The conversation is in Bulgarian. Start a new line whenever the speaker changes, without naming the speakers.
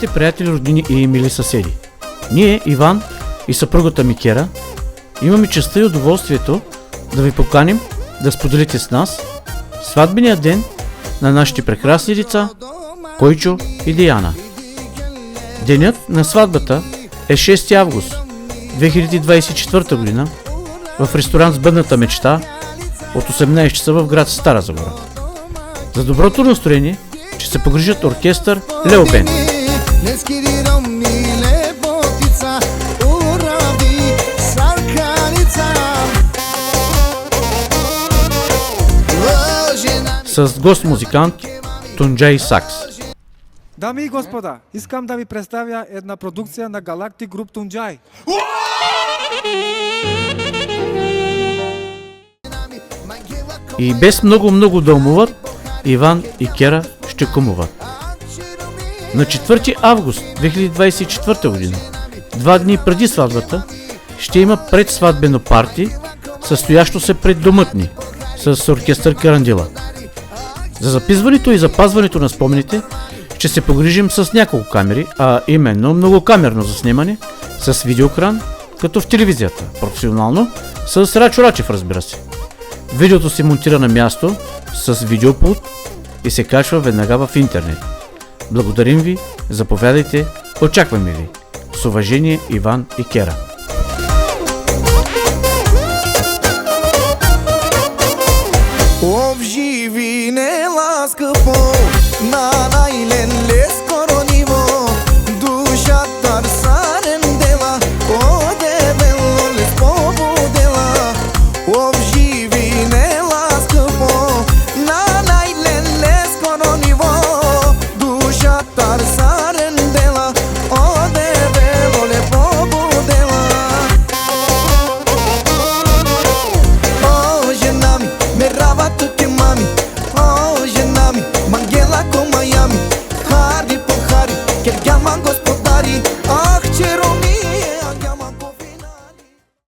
Здравейте, приятели, роднини и мили съседи! Ние, Иван и съпругата ми Кера, имаме честта и удоволствието да ви поканим да споделите с нас сватбения ден на нашите прекрасни деца Койчо и Диана. Денят на сватбата е 6 август 2024 година в ресторант с бъдната мечта от 18 часа в град Стара Загора. За доброто настроение ще се погрижат оркестър Лео Бенд. С гост-музикант Тунджай Сакс.
Дами и господа, искам да ви представя една продукция на Galactic Group Тунджай.
И без много да умуват, Иван и Кера ще кумуват. На 4 август 2024 година, 2 дни преди сватбата, ще има предсватбено парти, състоящо се пред домът ни, с оркестър Карандила. За записването и запазването на спомените ще се погрижим с няколко камери, а именно многокамерно заснемане с видеоекран, като в телевизията, професионално, с Рачо Рачев, разбира се. Видеото се монтира на място с видеопулт и се качва веднага в интернет. Благодарим ви, заповядайте, очакваме ви. С уважение, Иван и Кера.
Obživine láska po na najlen